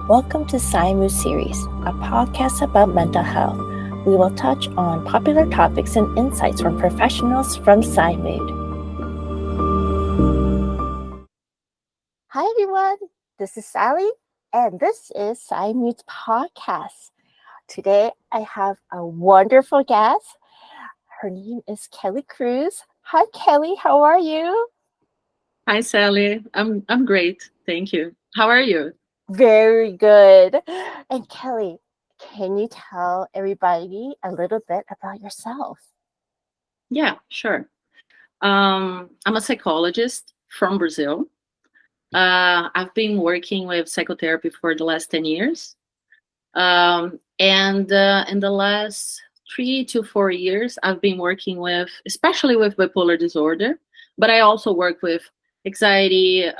Welcome to PsyMood series, a podcast about mental health. We will touch on popular topics and insights from professionals from PsyMood. Hi everyone, this is Sally, and this is PsyMood's podcast. Today I have a wonderful guest. Her name is Kely Cruz. Hi Kely, how are you? Hi, Sally. I'm great. Thank you. How are you? Very good. And Kely, can you tell everybody a little bit about yourself? Yeah, sure. I'm a psychologist from Brazil. I've been working with psychotherapy for the last 10 years. And in the last 3 to 4 years, I've been working with, especially with bipolar disorder, but I also work with anxiety,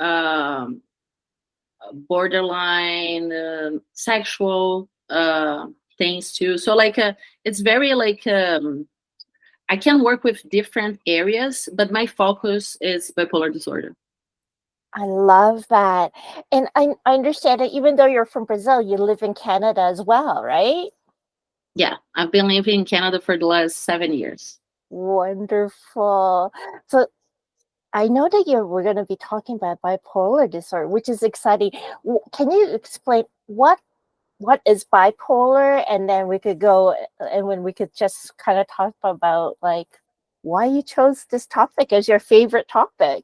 borderline, sexual things too. So it's very I can work with different areas, but my focus is bipolar disorder. I love that. And I understand that even though you're from Brazil, you live in Canada as well, right? Yeah, I've been living in Canada for the last 7 years. Wonderful. So I know that we're going to be talking about bipolar disorder, which is exciting. Can you explain what is bipolar? And then we could go and when we could just kind of talk about like why you chose this topic as your favorite topic.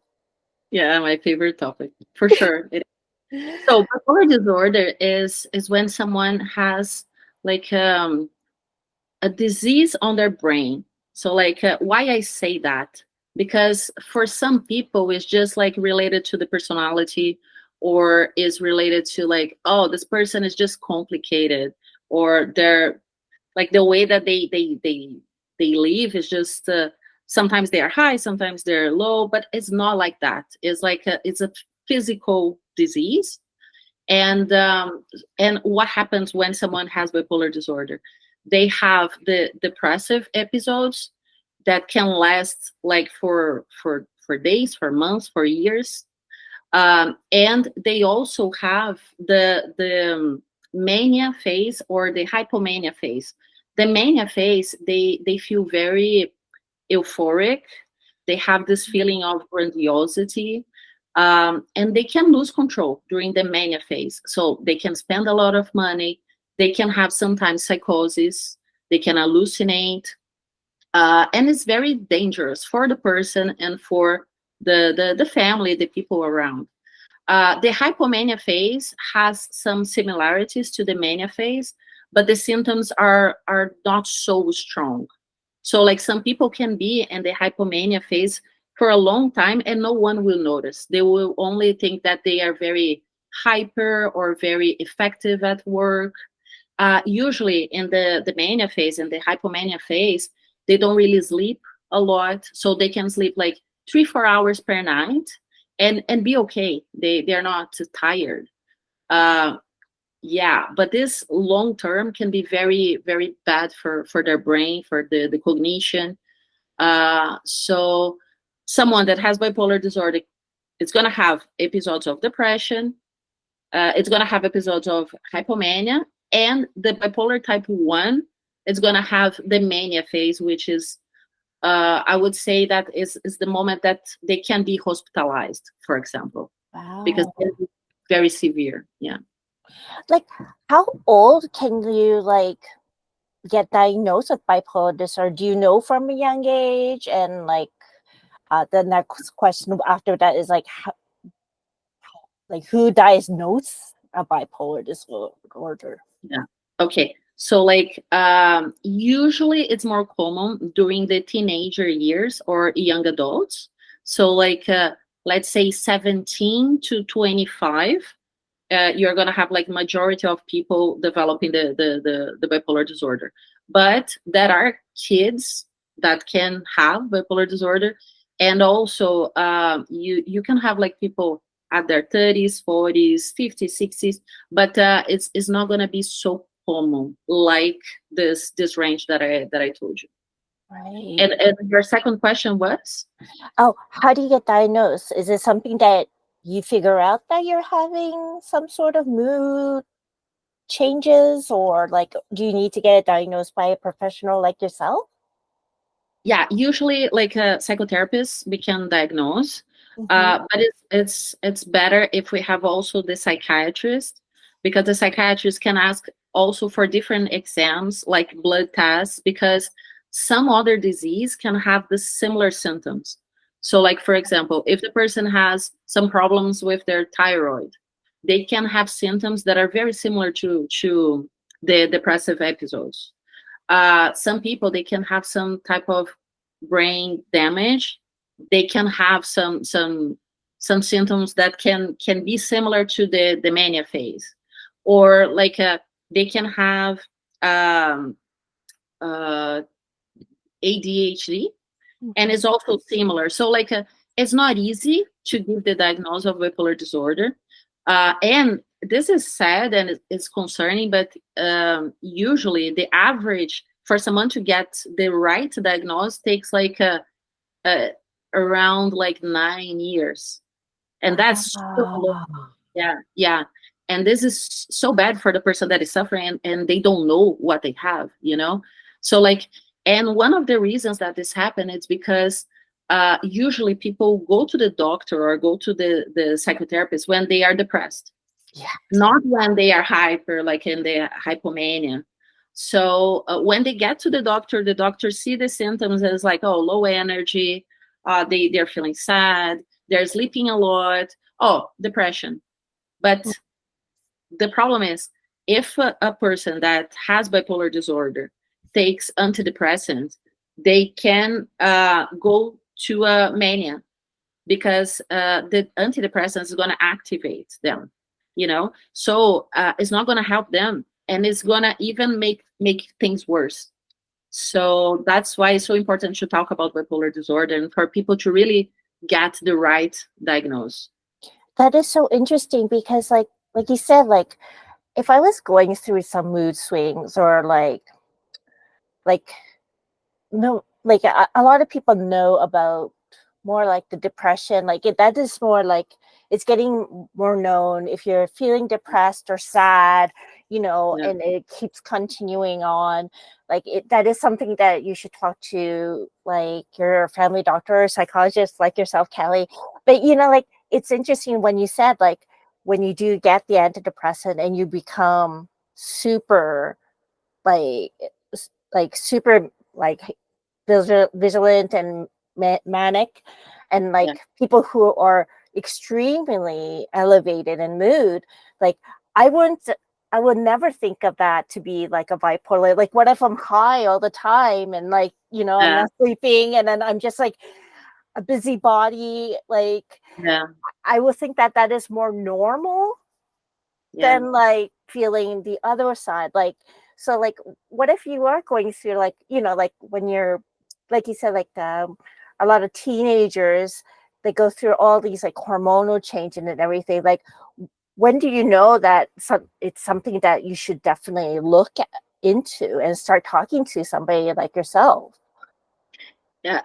Yeah, my favorite topic for sure. So bipolar disorder is when someone has like a disease on their brain. So why I say that, because for some people it's just like related to the personality, or is related to like, oh, this person is just complicated, or they're like the way that they live is just sometimes they are high, sometimes they're low, but it's not like that. It's like it's a physical disease. And what happens when someone has bipolar disorder? They have the depressive episodes that can last like for days, for months, for years. And they also have the mania phase or the hypomania phase. The mania phase, they feel very euphoric. They have this feeling of grandiosity, and they can lose control during the mania phase. So they can spend a lot of money. They can have sometimes psychosis. They can hallucinate, and it's very dangerous for the person and for the family, the people around. The hypomania phase has some similarities to the mania phase, but the symptoms are not so strong. So like some people can be in the hypomania phase for a long time and no one will notice. They will only think that they are very hyper or very effective at work. Usually in the mania phase and the hypomania phase, they don't really sleep a lot. So they can sleep like 3-4 hours per night and be okay. They're not tired. Uh, yeah, but this long term can be very, very bad for their brain, for the cognition. So someone that has bipolar disorder, it's going to have episodes of depression. It's going to have episodes of hypomania, and the bipolar type 1, it's going to have the mania phase, which is, I would say that is the moment that they can be hospitalized, for example, because Wow. it's very severe. Yeah. Like, how old can you like get diagnosed with bipolar disorder? Do you know from a young age? And like, the next question after that is like, like who diagnosed a bipolar disorder? Yeah. Okay. So usually it's more common during the teenager years or young adults. So let's say 17 to 25, you're gonna have like majority of people developing the bipolar disorder. But there are kids that can have bipolar disorder, and also you can have like people at their 30s, 40s, 50s, 60s, but it's not gonna be so common like this range that I told you. Right. And your second question was? Oh, how do you get diagnosed? Is it something that you figure out that you're having some sort of mood? changes, or like do you need to get it diagnosed by a professional like yourself? Yeah, usually like a psychotherapist we can diagnose, Mm-hmm. but it's better if we have also the psychiatrist, because the psychiatrist can ask also for different exams like blood tests, because some other disease can have the similar symptoms. So like for example, if the person has some problems with their thyroid, they can have symptoms that are very similar to the depressive episodes. Some people, they can have some type of brain damage. They can have some symptoms that can be similar to the mania phase, or like they can have um, uh, ADHD, and Mm-hmm. it's also similar. So like it's not easy to give the diagnosis of bipolar disorder, and this is sad and it's concerning, but usually the average for someone to get the right diagnosis takes like a around like 9 years, and that's so long. Wow. Yeah, yeah. And this is so bad for the person that is suffering, and they don't know what they have, you know? So, like, and one of the reasons that this happened is because usually people go to the doctor or go to the psychotherapist when they are depressed, Yeah. not when they are hyper, like in the hypomania. So when they get to the doctor see the symptoms as like, oh, low energy, they're feeling sad, they're sleeping a lot, oh, depression. But the problem is, if a person that has bipolar disorder takes antidepressants, they can go to a mania, because the antidepressants is going to activate them, you know. So it's not going to help them, and it's going to even make things worse. So that's why it's so important to talk about bipolar disorder and for people to really get the right diagnosis. That is so interesting because like you said, like if I was going through some mood swings or like no, like a lot of people know about more like the depression, like that is more like it's getting more known if you're feeling depressed or sad, Yeah, and it keeps continuing on, like that is something that you should talk to like your family doctor or psychologist like yourself, Kely. But like it's interesting when you said like when you do get the antidepressant and you become super like super like vigilant and manic, and yeah, like people who are extremely elevated in mood, like i wouldn't I would never think of that to be like a bipolar. Like what if I'm high all the time and like I'm yeah, not sleeping and then I'm just like a busybody, like yeah, I would think that that is more normal yeah. than like feeling the other side. Like, so like what if you are going through like like when you're like you said, like a lot of teenagers, they go through all these like hormonal changes and everything, like when do you know that it's something that you should definitely into and start talking to somebody like yourself? Yeah,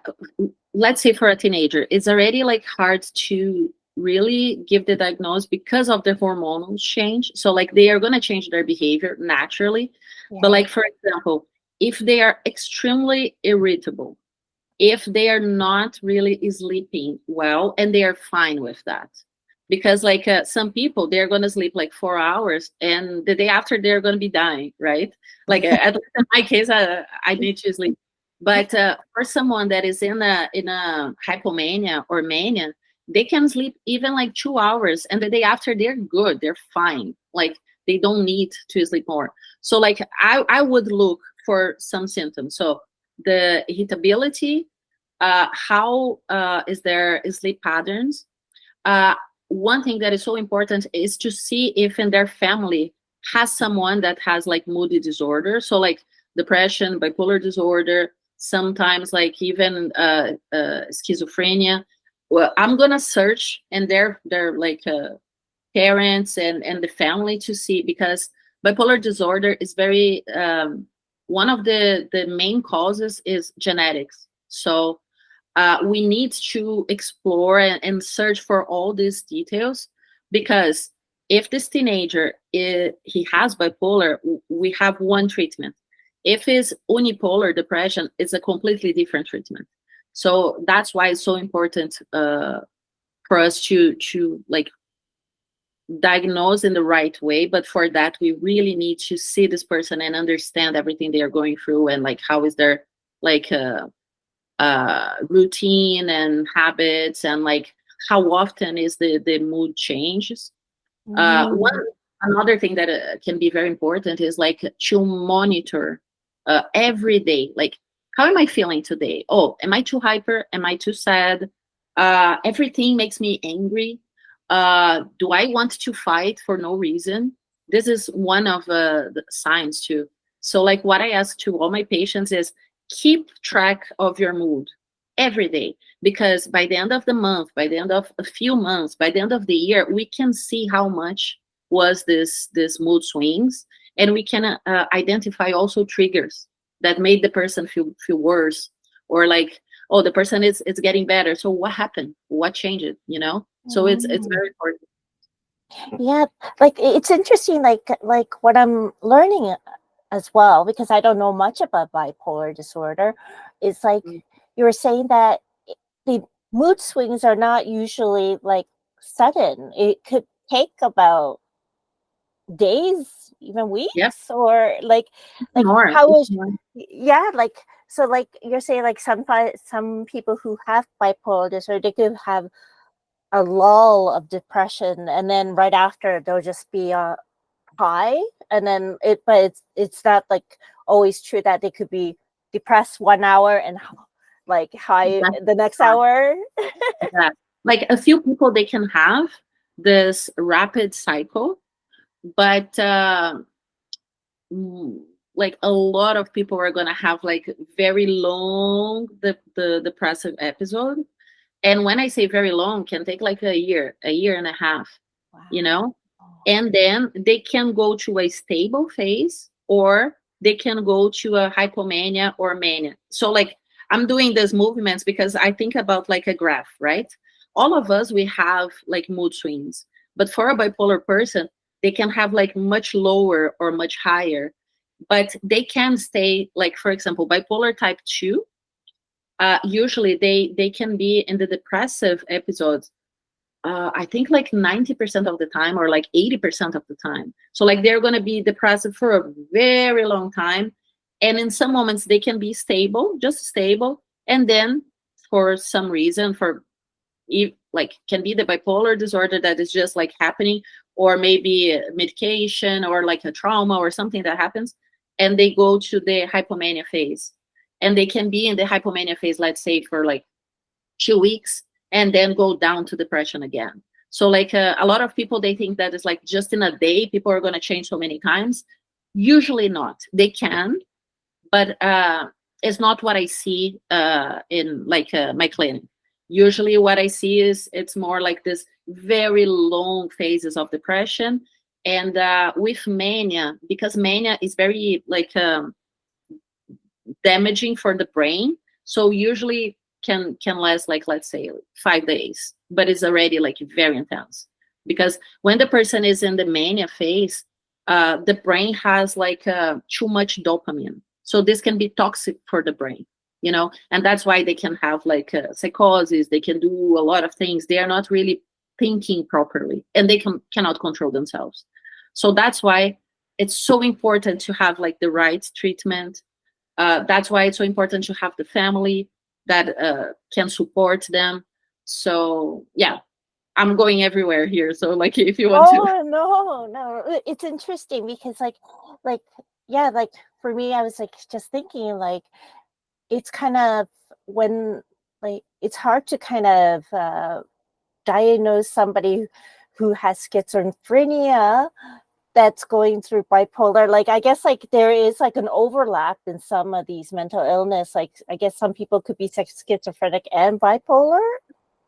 let's say for a teenager, it's already like hard to really give the diagnosis because of the hormonal change. So like they are going to change their behavior naturally. But Yeah. like for example, if they are extremely irritable, if they are not really sleeping well, and they are fine with that, because like some people, they're going to sleep like 4 hours and the day after they're going to be dying, right? Like at least in my case, I need to sleep. But for someone that is in a hypomania or mania, they can sleep even like 2 hours and the day after they're good, they're fine, like they don't need to sleep more. So like I would look for some symptoms. So the irritability, how is their sleep patterns. uh, One thing that is so important is to see if in their family has someone that has like moody disorder, so like depression, bipolar disorder, sometimes like even schizophrenia. Well, I'm gonna search in their like parents and the family to see, because bipolar disorder is very one of the main causes is genetics. So we need to explore and search for all these details, because If this teenager he has bipolar, we have one treatment. If it's unipolar depression, it's a completely different treatment. So that's why it's so important for us to like diagnose in the right way. But for that, we really need to see this person and understand everything they are going through, and like how is their like routine and habits, and like how often is the mood changes. One Mm. another thing that can be very important is like to monitor every day, like how am I feeling today? Oh, am I too hyper? Am I too sad? Everything makes me angry. Do I want to fight for no reason? This is one of the signs too. So like what I ask to all my patients is keep track of your mood every day, because by the end of the month, by the end of a few months, by the end of the year, we can see how much was this mood swings, and we can identify also triggers that made the person feel worse, or like, oh, the person is getting better, so what happened, what changed, so it's Mm. very important. Yeah, like it's interesting, like what I'm learning as well, because I don't know much about bipolar disorder. Is like Mm, you were saying that the mood swings are not usually like sudden. It could take about days, even yep. weeks, or like More, how it's is more. yeah, like so like you're saying like some people who have bipolar disorder, they could have a lull of depression, and then right after they'll just be high, and then but it's not like always true that they could be depressed 1 hour and like high That's the next not hour. that. Like a few people, they can have this rapid cycle, but mm, like a lot of people are gonna have like very long the depressive episode. And when I say very long, can take like a year and a half, you Wow. know? And then they can go to a stable phase, or they can go to a hypomania or mania. So like I'm doing these movements because I think about like a graph, right? All of us, we have like mood swings, but for a bipolar person, they can have like much lower or much higher, but they can stay, like for example, bipolar type 2, usually they can be in the depressive episodes, I think like 90% of the time, or like 80% of the time. So like they're going to be depressive for a very long time, and in some moments they can be stable, just stable, and then for some reason, like can be the bipolar disorder that is just like happening, or maybe medication, or like a trauma or something that happens, and they go to the hypomania phase, and they can be in the hypomania phase, let's say for like 2 weeks, and then go down to depression again. So like a lot of people, they think that it's like just in a day people are going to change so many times. Usually not. They can, but it's not what I see in like my clinic. Usually what I see is it's more like this very long phases of depression, and with mania, because mania is very like damaging for the brain. So usually can last like, let's say, 5 days, but it's already like very intense, because when the person is in the mania phase, the brain has like too much dopamine, so this can be toxic for the brain, and that's why they can have like psychosis. They can do a lot of things. They are not really thinking properly, and they cannot control themselves. So that's why it's so important to have like the right treatment. That's why it's so important to have the family that can support them. So yeah, I'm going everywhere here. So like, if you want to. Oh no, it's interesting because like yeah, like for me, I was like just thinking like it's kind of when like it's hard to kind of diagnose somebody who has schizophrenia that's going through bipolar. Like I guess like there is like an overlap in some of these mental illness. Like I guess some people could be schizophrenic and bipolar.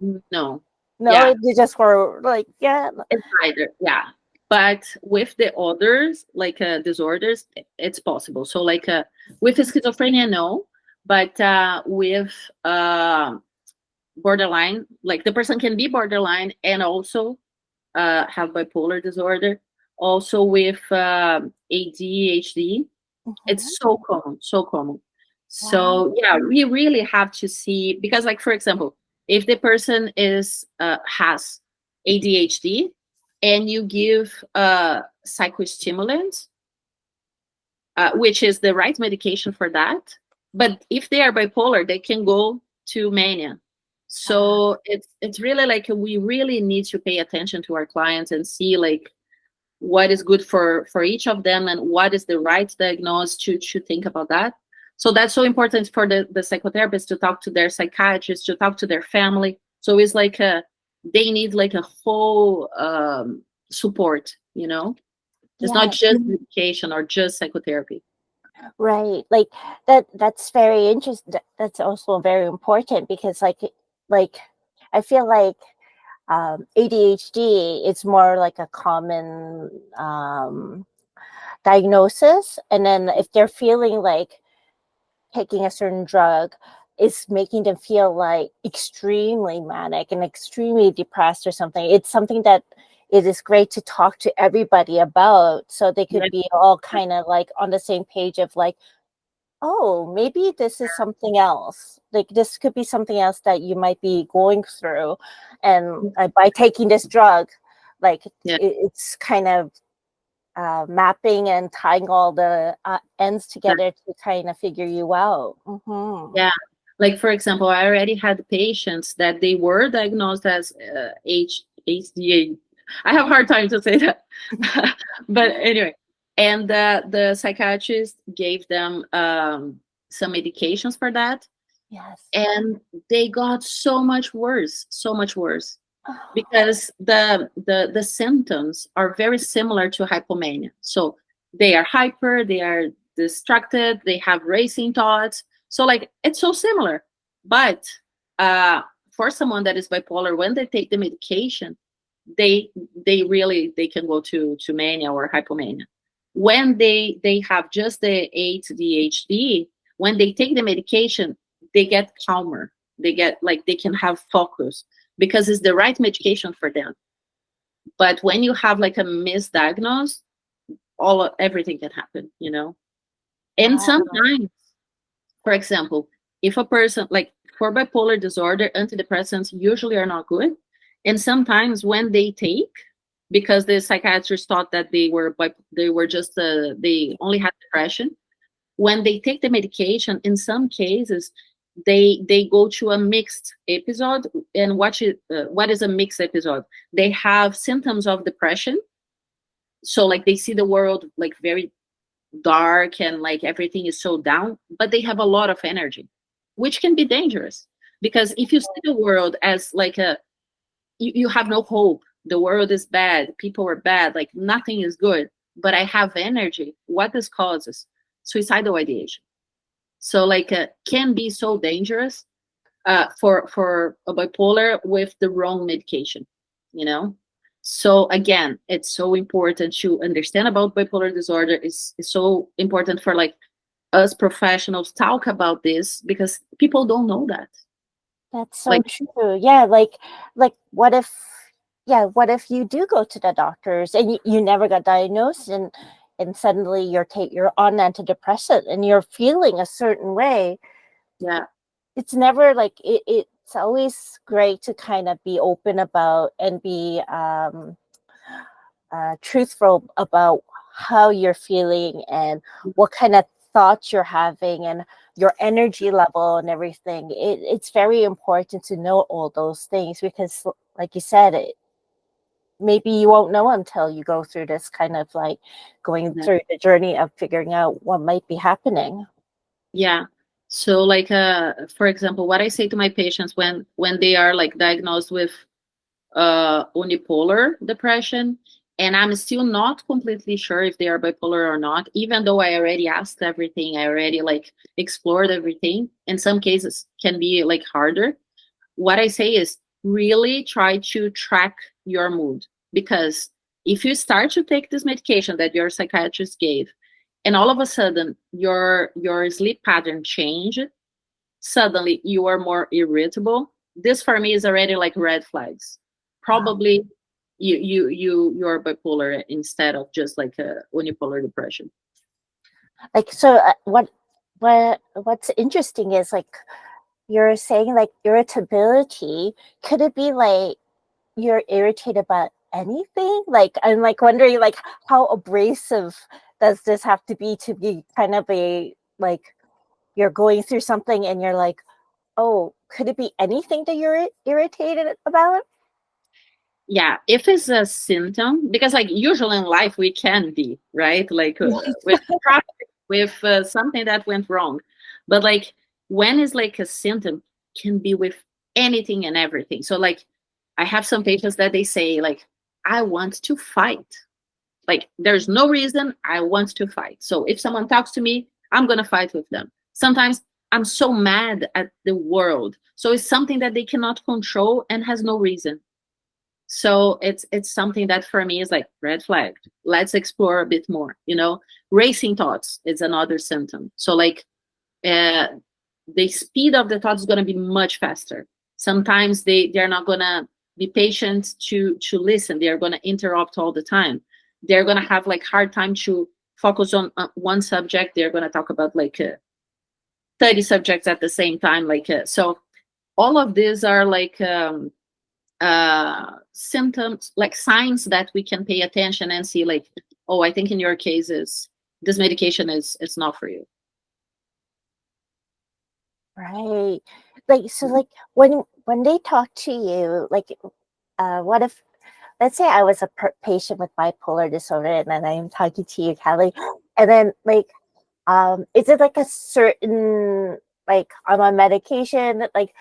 No, No, yeah, it just for like yeah. it's either, yeah. But with the others, like disorders, it's possible. So like with schizophrenia, no, but with borderline, like the person can be borderline and also have bipolar disorder, also with ADHD. Mhm. It's so common, so common. Wow. So yeah, we really have to see, because like for example, if the person is has ADHD and you give psychostimulants, which is the right medication for that, but if they are bipolar, they can go to mania. Ah, So it's really like we really need to pay attention to our clients and see like what is good for each of them and what is the right diagnosis to think about that. So that's so important for the psychotherapist to talk to their psychiatrist, to talk to their family. So it's like they need like a whole support, you know. It's not yeah, just medication or just psychotherapy. right. Like that's very interesting. That's also very important because like I feel like ADHD is more like a common diagnosis, and then if they're feeling like taking a certain drug is making them feel like extremely manic and extremely depressed or something, it's something that it is great to talk to everybody about so they Yeah, could be all kind of like on the same page of like, oh, maybe this is something else. Like this could be something else that you might be going through. And by taking this drug, like yeah, it's kind of mapping and tying all the ends yeah. together to kind of figure you out. Mm-hmm. Yeah. Like for example, I already had patients that they were diagnosed as HDA. I have a hard time to say that, but anyway, and the psychiatrist gave them some medications for that, Yes. and they got so much worse, Oh, because the symptoms are very similar to hypomania. So they are hyper, they are distracted, they have racing thoughts. So like it's so similar. But uh, for someone that is bipolar, when they take the medication, they they can go to mania or hypomania. When they have just the ADHD, when they take the medication, they get calmer. They get like they can have focus because it's the right medication for them. But when you have like a misdiagnosed, everything can happen, you know. And wow. sometimes, for example, if a person like for bipolar disorder, antidepressants usually are not good. And sometimes when they take, because the psychiatrist thought that they were just they only had depression, when they take the medication, in some cases they go to a mixed episode. And what is a mixed episode? They have symptoms of depression, so like they see the world like very dark and like everything is so down, but they have a lot of energy, which can be dangerous. Because if you see the world as like you have no hope, the world is bad, people are bad, like nothing is good, but I have energy, what this causes? Suicidal ideation. So like can be so dangerous for a bipolar with the wrong medication, you know. So again, it's so important to understand about bipolar disorder. Is so important for like us professionals talk about this, because people don't know that. That's so Like true. Yeah, like what if yeah, what if you do go to the doctors and you never got diagnosed and suddenly you're on antidepressant and you're feeling a certain way. yeah, It's never like it's always great to kind of be open about and be truthful about how you're feeling and what kind of thoughts you're having and your energy level and everything. It's very important to know all those things because, like you said, maybe you won't know until you go through this kind of like going yeah, through the journey of figuring out what might be happening. yeah. So like for example, what I say to my patients when they are like diagnosed with unipolar depression, and I'm still not completely sure if they are bipolar or not, even though I already asked everything, I already like explored everything. In some cases can be like harder. What I say is really try to track your mood, because if you start to take this medication that your psychiatrist gave, and all of a sudden your sleep pattern change, suddenly you are more irritable, this for me is already like red flags. Wow. Probably you're bipolar instead of just like a unipolar depression. Like, so what's interesting is like you're saying like irritability. Could it be like you're irritated about anything? Like, I'm like wondering like how abrasive does this have to be kind of a like you're going through something and you're like, oh, could it be anything that you're irritated about? Yeah, if it's a symptom, because like usually in life we can be right, like with traffic, with something that went wrong, but like when it's like a symptom, can be with anything and everything. So like I have some patients that they say like, I want to fight, like there's no reason, I want to fight. So if someone talks to me, I'm gonna fight with them. Sometimes I'm so mad at the world, so it's something that they cannot control and has no reason. So it's something that for me is like red flag. Let's explore a bit more. Racing thoughts is another symptom. So like uh, the speed of the thoughts is going to be much faster. Sometimes they're not going to be patient to listen. They're going to interrupt all the time. They're going to have like hard time to focus on one subject. They're going to talk about like 30 subjects at the same time. Like so all of these are like symptoms, like signs that we can pay attention and see like, oh, I think in your case is this medication is not for you. Right. Like, so like when they talk to you, like what if, let's say I was a patient with bipolar disorder and then I'm talking to you, Kely, and then like is it like a certain, like I'm on medication, like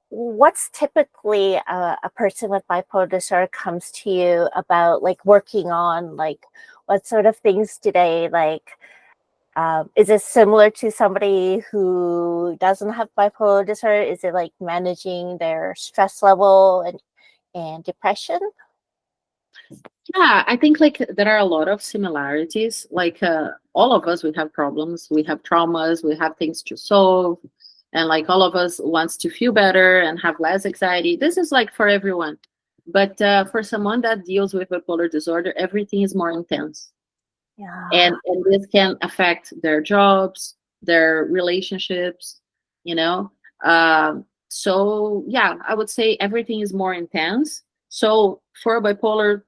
what's typically a person with bipolar disorder comes to you about like working on, like what sort of things do they like, is it similar to somebody who doesn't have bipolar disorder? Is it like managing their stress level and depression? Yeah, I think like there are a lot of similarities. Like all of us, we have problems, we have traumas, we have things to solve, and like all of us wants to feel better and have less anxiety. This is like for everyone, but for someone that deals with bipolar disorder, everything is more intense, Yeah. and this can affect their jobs, their relationships, you know. So yeah, I would say everything is more intense. So for a bipolar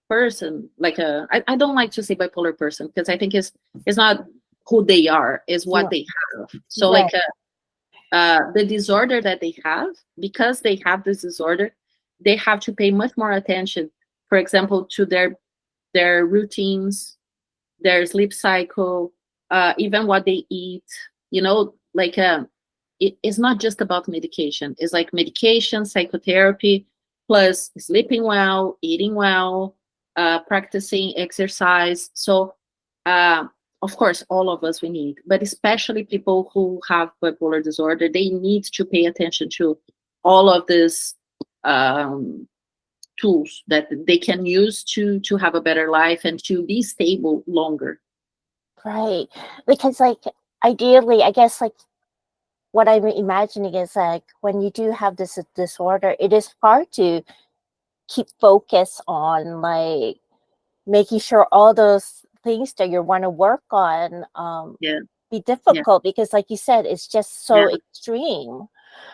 person, like I don't like to say bipolar person because I think it's not who they are, is what Yeah. they have. So Right. like the disorder that they have, because they have this disorder, they have to pay much more attention, for example, to their routines, their sleep cycle, even what they eat. Like it's not just about medication. It's like medication, psychotherapy, plus sleeping well, eating well, practicing exercise. So, uh, of course, all of us we need, but especially people who have bipolar disorder, they need to pay attention to all of these um, tools that they can use to have a better life and to be stable longer. Right. Because like ideally, I guess like what I'm imagining is like when you do have this disorder, it is hard to keep focus on like making sure all those things that you want to work on Yeah, be yeah, difficult because like you said, it's just so yeah, extreme.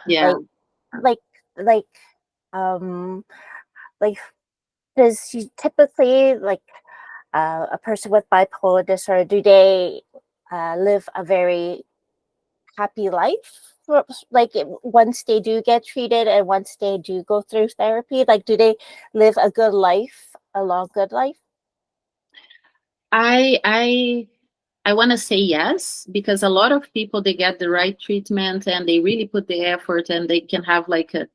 yeah. Like like like um like does you typically like a person with bipolar disorder, do they live a very happy life? Like once they do get treated and once they do go through therapy, like do they live a good life, a long good life? I I I want to say yes, because a lot of people, they get the right treatment and they really put the effort and they can have like a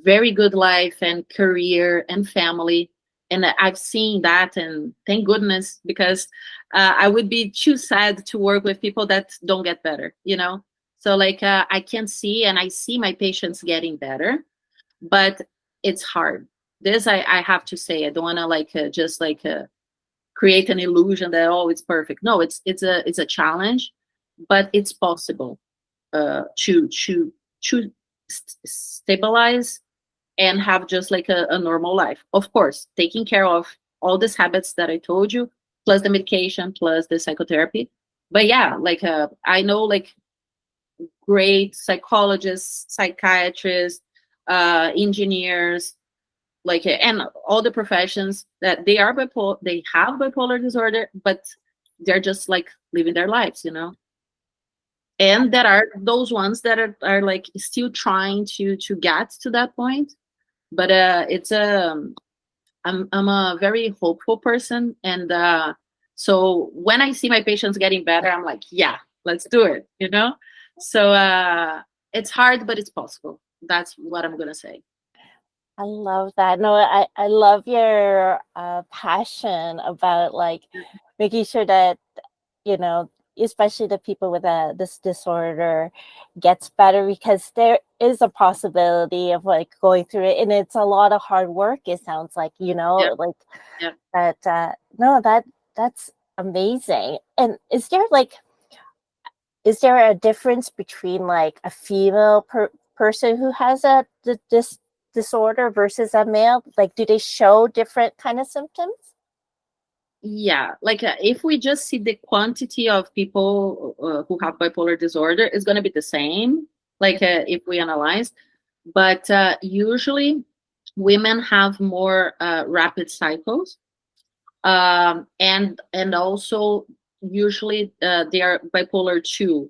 very good life and career and family. And I've seen that, and thank goodness, because I would be too sad to work with people that don't get better. So like I can see, and I see my patients getting better, but it's hard. This I have to say, I don't want to like just like create an illusion that, oh, it's perfect. No, it's a challenge, but it's possible to stabilize and have just like a normal life. Of course, taking care of all these habits that I told you, plus the medication, plus the psychotherapy. But yeah, like I know like great psychologists, psychiatrists, engineers, like and all the professions that they are bipolar, they have bipolar disorder, but they're just like living their lives, you know. And there are those ones that are like still trying to get to that point, but it's I'm a very hopeful person, and so when I see my patients getting better, I'm like, yeah, let's do it, you know. So it's hard, but it's possible. That's what I'm gonna say. I love that. No, I love your passion about like making sure that, you know, especially the people with this disorder gets better, because there is a possibility of like going through it, and it's a lot of hard work. It sounds like, you Yeah, know, like yeah. that. No, that's amazing. And is there a difference between like a female person who has this disorder versus a male? Like, do they show different kind of symptoms? Yeah, like if we just see the quantity of people who have bipolar disorder, it's going to be the same, like if we analyze. But usually women have more rapid cycles, and also usually they are bipolar 2.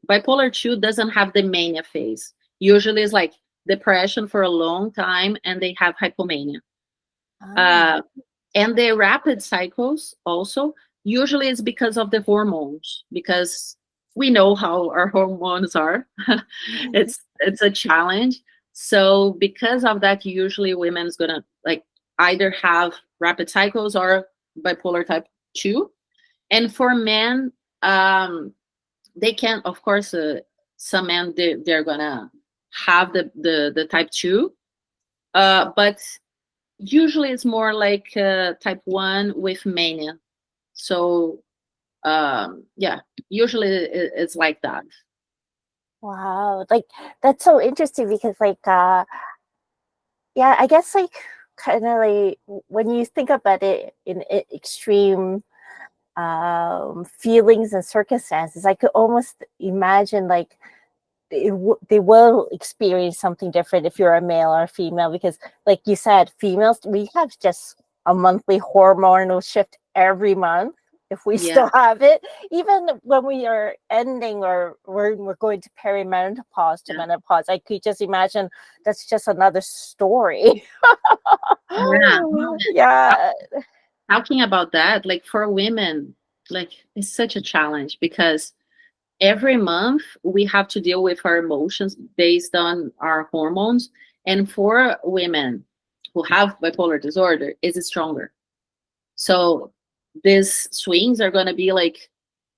Bipolar 2 doesn't have the mania phase. Usually it's like depression for a long time, and they have hypomania. Ah. Uh, and the rapid cycles also usually is because of the hormones, because we know how our hormones are. It's a challenge. So because of that, usually women's gonna like either have rapid cycles or bipolar type 2. And for men, they can, of course, some men they're gonna have the type 2, but usually it's more like type 1 with mania. So yeah, usually it's like that. Wow, like that's so interesting, because like yeah, I guess like kind of like when you think about it in extreme feelings and circumstances, I could almost imagine like they will experience something different if you're a male or a female, because like you said, females, we have just a monthly hormonal shift every month, if we Yeah, still have it, even when we are ending or we're going to perimenopause to yeah, menopause. I could just imagine that's just another story. yeah. Talk- Yeah. Talking about that, like for women, like it's such a challenge because every month we have to deal with our emotions based on our hormones. And for women who have bipolar disorder, is stronger. So these swings are going to be like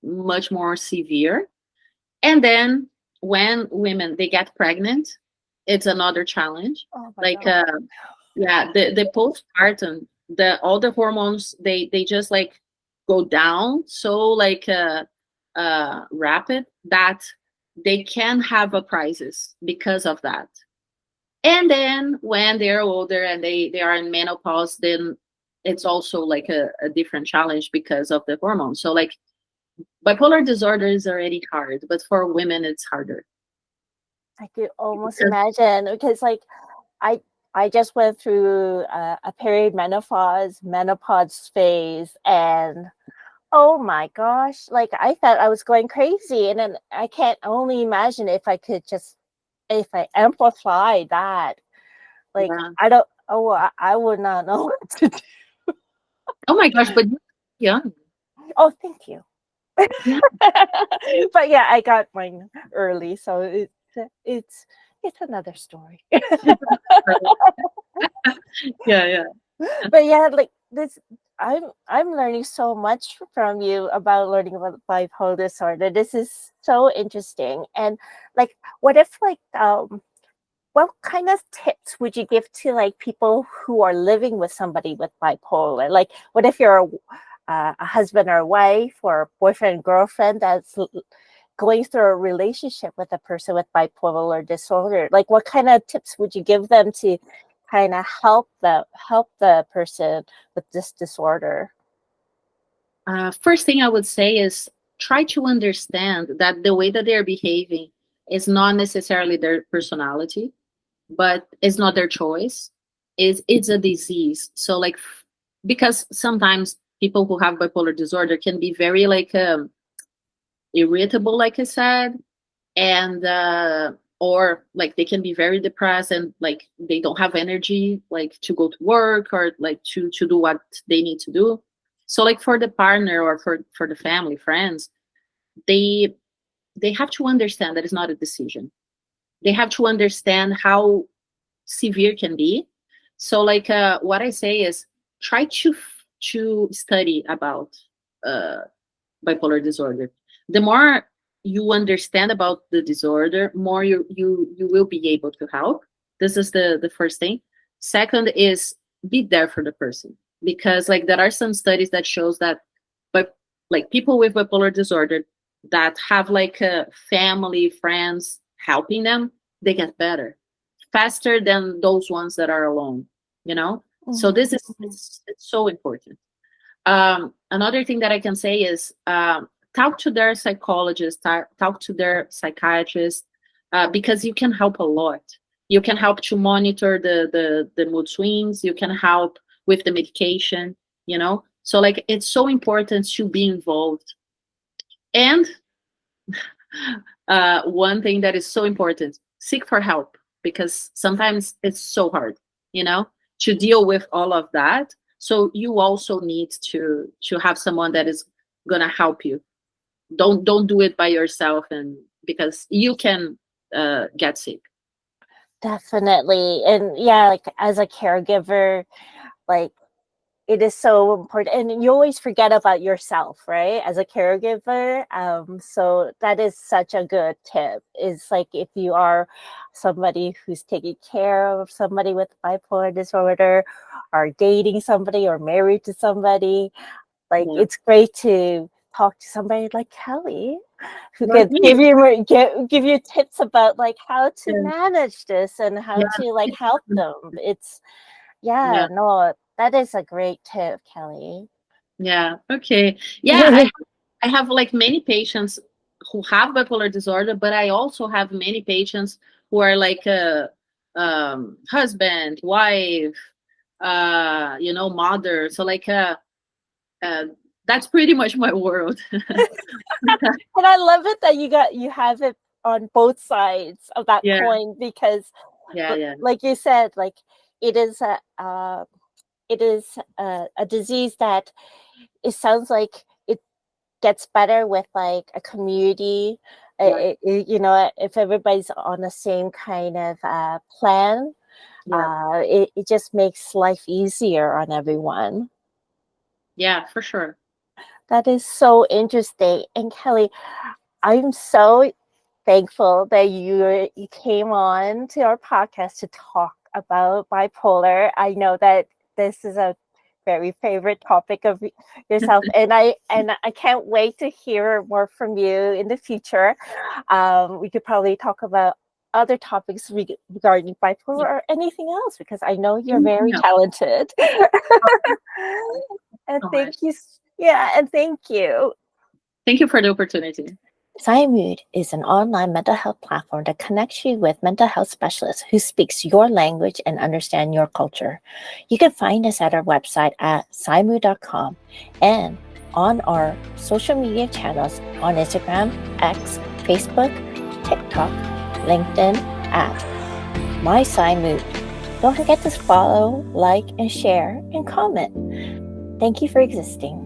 much more severe. And then when women they get pregnant, it's another challenge. Oh my Like god. yeah, the postpartum, the all the hormones they just like go down so like rapid that they can have a crisis because of that. And then when they're older and they are in menopause, then it's also like a different challenge because of the hormones. So like bipolar disorder is already hard, but for women it's harder. I could almost Because, imagine, because like I I just went through a menopause phase, and oh my gosh, like I thought I was going crazy, and then I can't only imagine if I could just, if I amplify that, like yeah. I don't, oh, I would not know what to do. Oh my gosh, but you're young. Oh, thank you. Yeah. But yeah, I got mine early, so it's it's another story. Yeah, yeah. But yeah, like this, I'm learning so much from you about learning about bipolar disorder. This is so interesting. And like, what if like what kind of tips would you give to like people who are living with somebody with bipolar? Like, what if you're a husband or a wife or boyfriend girlfriend that's going through a relationship with a person with bipolar disorder? Like, what kind of tips would you give them to kind of help the person with this disorder? First thing I would say is try to understand that the way that they're behaving is not necessarily their personality, but it's not their choice. It's a disease. So like, because sometimes people who have bipolar disorder can be very like irritable, like I said, and or like they can be very depressed and like they don't have energy like to go to work or like to do what they need to do. So like for the partner or for the family, friends, they have to understand that it's not a decision. They have to understand how severe can be. So like what I say is try to study about uh, bipolar disorder. The more you understand about the disorder, more you will be able to help. This is the first thing. Second is be there for the person, because like there are some studies that shows that, but like people with bipolar disorder that have like family, friends helping them, they get better faster than those ones that are alone, you know. So this is it's so important. Another thing that I can say is talk to their psychologist, talk to their psychiatrist, because you can help a lot. You can help to monitor the mood swings. You can help with the medication, you know. So like it's so important to be involved. And one thing that is so important, seek for help, because sometimes it's so hard, you know, to deal with all of that. So you also need to have someone that is gonna help you. Don't do it by yourself, and because you can get sick. Definitely. And yeah, like as a caregiver, like it is so important, and you always forget about yourself, right, as a caregiver. So that is such a good tip. Is like if you are somebody who's taking care of somebody with bipolar disorder, or dating somebody, or married to somebody, like it's great to talk to somebody like Kely, who Like could me. give you tips about like how to Yeah. manage this and how Yeah. to like help them. It's Yeah. no, that is a great tip, Kely. Yeah. Okay. Yeah, I have like many patients who have bipolar disorder, but I also have many patients who are like a husband, wife, you know, mother. So like uh that's pretty much my world. And I love it that you have it on both sides of that Yeah. coin, because Yeah. Yeah. like you said, like it is a disease that it sounds like it gets better with like a community. Yeah. You know, if everybody's on the same kind of plan, Yeah. it just makes life easier on everyone. Yeah, for sure. That is so interesting. And Kely, I'm so thankful that you came on to our podcast to talk about bipolar. I know that this is a very favorite topic of yourself, and I can't wait to hear more from you in the future. We could probably talk about other topics regarding bipolar or anything else, because I know you're very Yeah. talented. And So much. thank you. Yeah, and thank you. Thank you for the opportunity. PsyMood is an online mental health platform that connects you with mental health specialists who speaks your language and understand your culture. You can find us at our website at psymood.com and on our social media channels on Instagram, X, Facebook, TikTok, LinkedIn at PsyMood. Don't forget to follow, like, and share, and comment. Thank you for existing.